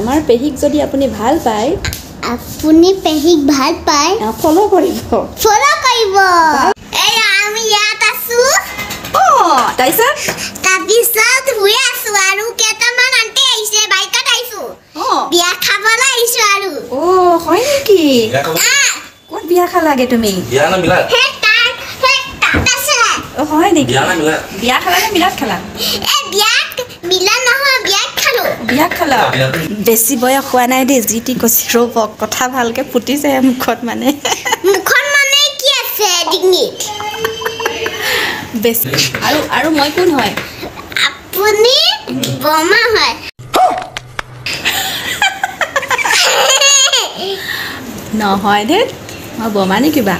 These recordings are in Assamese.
আমাৰ পেহিক যদি আপুনি ভাল পায় আপুনি পেহিক ভাল পায় ফলো কৰিব এই আমি ইয়াত আছো তাৰপিছত শুই আছো আৰু কেইটামান আন্টি আহিছে বাইকত আহিছো বিয়া খাবলৈ আহিছো আৰু হয় নেকি ক'ত বিয়া খালাগে তুমি বিয়া না মিলাত হয় নেকি বিয়া না মিলাত বিয়া খালা নে মিলাত খালা মিলা নহয় বিয়া খালা বেছি বয়স হোৱা নাই দেই যি টি কৈছে ৰ'ব কথা ভালকে ফুটিছে মুখত মানে কি আছে ডিঙিত বেছি আৰু মই কোন হয় আপুনি বমা হয় নহয় দে মই বমা নে কিবা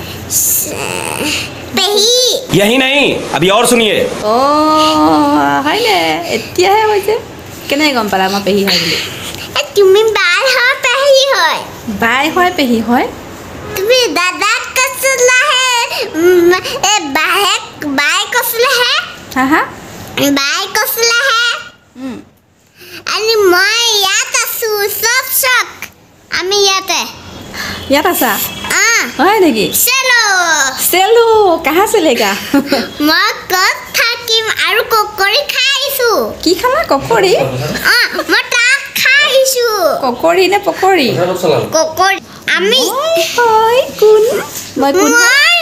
পেহি यही नहीं अभी और सुनिए হয় নে এতিয়াহে হৈছে কেনে গম পালা মই পেহি হয় বুলি তুমি বাই হয় পেহি হয় বাই হয় পেহি হয় তুমি দাদাক কৈছিলাহে বাই কৈছিলাহে হা বাই কৈছিলাহে আৰু মই ইয়াত আছো চব আমি ইয়াতে ইয়াত আছা হয় নেকি চেলো কাহা চেলেগা মই ক'ত থাকিম আৰু ককৰি খাইছো কি খালা ককৰি মই তাক খাইছো ককৰি নে পকৰি ককৰি আমি হয় কোন মই কোন মই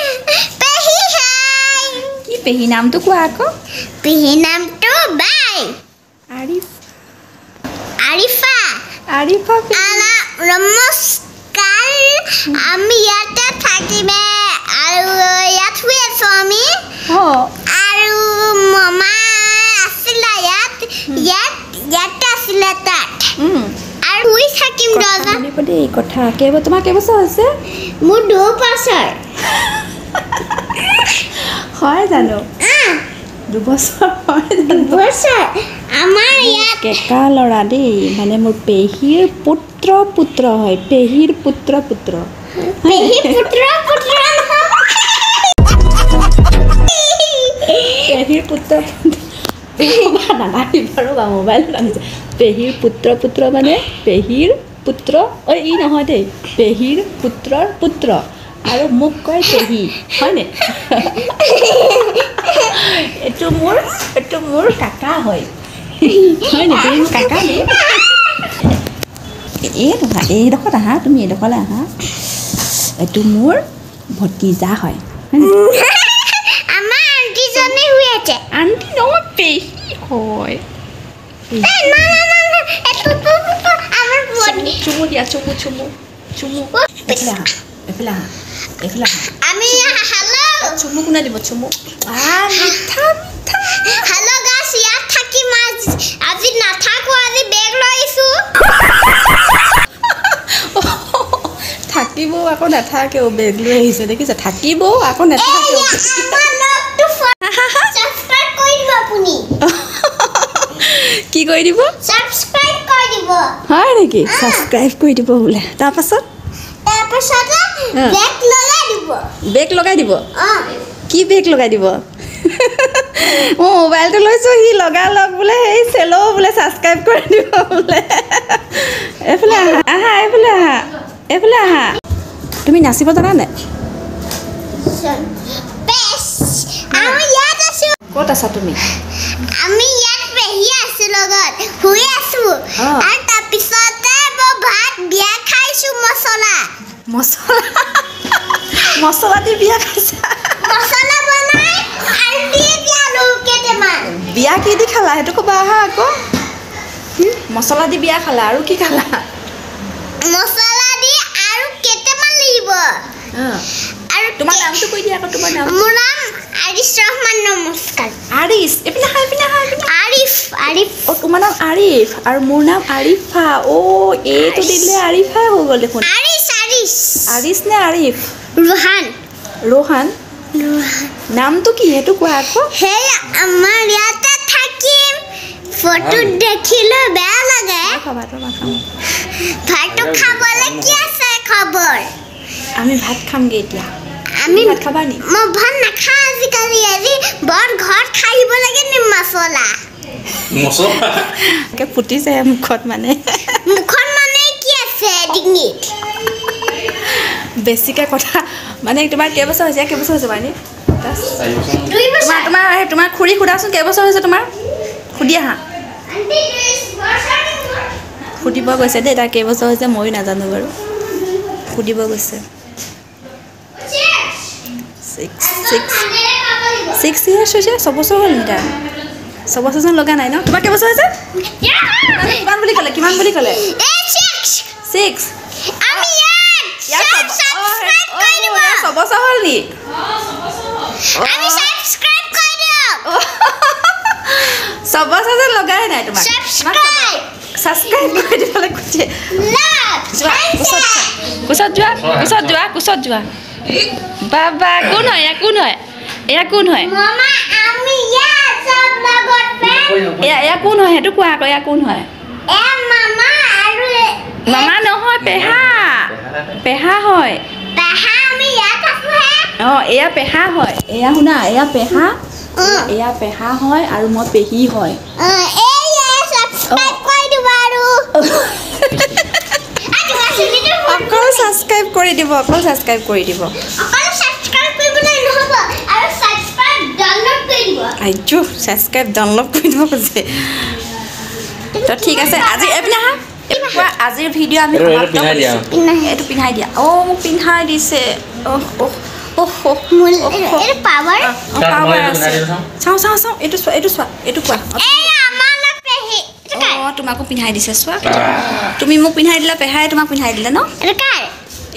পেহি হয় কি পেহি নামটো কোৱা আকৌ পেহি নামটো বাই আৰিফা নমস্কাৰ আমি ইয়াতে থাকিমে আৰু ইয়াত শুই আছো আমি আৰু মামা আছিলে ইয়াতে আছিলে তাত আৰু শুই থাকিম দৰ্জা দেই কথা তোমাৰ কেইবছৰ হৈছে মোৰ 2 বছৰ হয় জানো 2 বছৰ হয় জানো আমাৰ ইয়াত কেকা ল'ৰা দেই মানে মোৰ পেহীৰ পুত্ৰ হয় পেহীৰ পুত্ৰ পেহী পুত্ৰ পেহীৰ পুত্ৰ নালাগিবা মোবাইল আনিছে পেহীৰ পুত্ৰ মানে পেহীৰ পুত্ৰ ই নহয় দেই পেহীৰ পুত্ৰৰ পুত্ৰ আৰু মোক কয় পেহী হয়নে এইটো মোৰ কাকা হয় নেকি কাকা নে এইডোখৰত আহা তুমি এইডোখৰলৈ আহা এইটো মোৰ ভতিজা হয় আমাৰ আন্টিজনী শুই আছে আন্টি নহয় পেহী হয় চুমু দিয়া চুমু এইফালে আহা আমি হেল্ল' চুমু কোনে দিব চুমু হেল্ল' গাইছ ইয়াত থাকিম আজি নাথাকো আজি বেগ লৈছো থাকিব আকৌ নাথাকেও বেগ লৈ আহিছে দেখিছে থাকিব আকৌ নাথাকেও সাবস্ক্ৰাইব কৰি দিব আপুনি কি কৰি দিব সাবস্ক্ৰাইব কৰি দিব হয় নেকি সাবস্ক্ৰাইব কৰি দিব বোলে তাৰপাছত বেগ লগাই দিব কি বেগ লগাই দিব মই মোবাইলটো লৈছোঁ সি লগালগ বোলে সেই চেলো বোলে ছাবস্ক্ৰাইব কৰি দিব বোলে এইফালে আহা তুমি নাচিব জানানে ক'ত আছা তুমি আমি ইয়াত পেহী আছো লগত শুই আছো আৰু তাৰপিছতে মই ভাত বিয়া খাইছো মছলা দি বিয়া খাইছা মছলা বনাই আৰু দি দিলো কেইটামান বিয়া কি দি খালা সেইটো ক'বা আহা আকৌ মছলা দি বিয়া খালা আৰু কি খালা মছলা দি আৰু কেইটামান লাগিব আৰু তোমাৰ নামটো কৈ দিয়া আকৌ তোমাৰ নাম মোৰ নাম আৰিছ ৰহমান নমস্কাৰ এইপিনে আহা আৰিফ তোমাৰ নাম আৰিফ আৰু মোৰ নাম আৰিফা এইটো দিলে আৰিফাই হৈ গ'ল দেখোন আৰিছ নে আৰিফ ৰোহান নামটো কি সেইটো কোৱা আকৌ সেই আমাৰ ইয়াতে থাকিম ফটো দেখিলে বেয়া লাগে ভাতটো খাবলৈ কি আছে খবৰ আমি ভাত খামগে এতিয়া আমি ভাত খাবা নি মই ভাত নাখাওঁ আজিকালি বৰ ঘৰত খাইব লাগে নি মছলা মছলা ফুটিছে মুখত মানে মুখত বেছিকৈ কথা মানে তোমাৰ কেইবছৰ হৈছে বানি তোমাৰ খুৰী সোধাচোন কেইবছৰ হৈছে তোমাৰ সুধি আহা সুধিব গৈছে দেই তাৰ কেইবছৰ হৈছে ময়ো নাজানো বাৰু সুধিব গৈছে 6 years হৈছে 6 বছৰ হ'ল নেকি তাৰ 6 বছৰ যেন লগা নাই ন তোমাৰ কেইবছৰ হৈছে কিমান বুলি ক'লে 6 বছৰ হ'ল নি বছৰ যেন লগাই নাই তোমাক ছাবস্ক্ৰাইব কৰি দিবলৈ কৈছে কোচত যোৱা বাবা কোন হয় এয়া কোন হয় এয়া কোন হয় সেইটো কোৱা আকৌ এয়া কোন হয় মামা নহয় পেহা হয় অঁ এয়া পেহা হয় এয়া শুনা এয়া পেহা হয় আৰু মই পেহী হয় অকল ছাবস্ক্ৰাইব কৰি দিব আইজো ছাবস্ক্ৰাইব ডাউনলোড কৰি দিব কৈছে তো ঠিক আছে আজি এইপিনে আহা আজিৰ ভিডিঅ' আমি এইটো পিন্ধাই দিয়া মোক পিন্ধাই দিছে চাওঁ এইটো কোৱা তোমাকো পিন্ধাই দিছে চোৱা তুমি মোক পিন্ধাই দিলা পেহাই তোমাক পিন্ধাই দিলে ন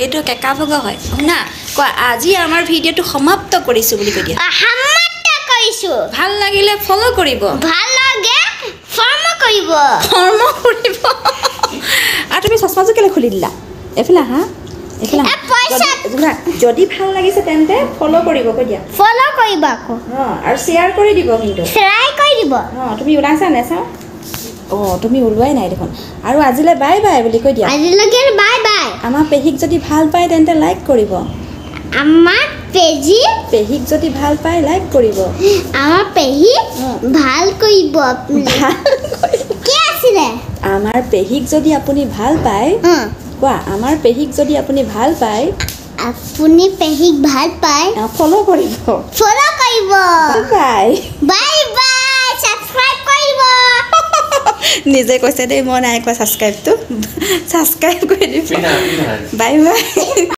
এইটো কেকা ভগা হয় শুনা কোৱা আজি আমাৰ ভিডিঅ'টো সমাপ্ত কৰিছোঁ বুলি কৈ দিয়া ভাল লাগিলে ফ'ল' কৰিব আৰু তুমি চশমাযোৰ কেলৈ খুলি দিলা এইফালে আহা যদি ভাল লাগিছে তেন্তে ফ'ল' কৰিব কৈ দিয়া আৰু শ্বেয়াৰ কৰি দিব কিন্তু তুমি ওলাইছা নেচাওঁ তুমি ওলোৱাই নাই দেখোন আৰু আজিলৈ বাই বাই বুলি কৈ দিয়া আমাৰ পেহীক যদি ভাল পায় তেন্তে লাইক কৰিব পেহীক যদি ভাল পায় লাইক কৰিব আমাৰ পেহীক যদি আপুনি ভাল পায় কোৱা আমাৰ পেহীক যদি আপুনি ভাল পায় ফ'ল' কৰিব বাই ছাবস্ক্ৰাইব কৰিব নিজে কৈছে দেই মই নাই কোৱা ছাবস্ক্ৰাইব কৰি দিব বাই বাই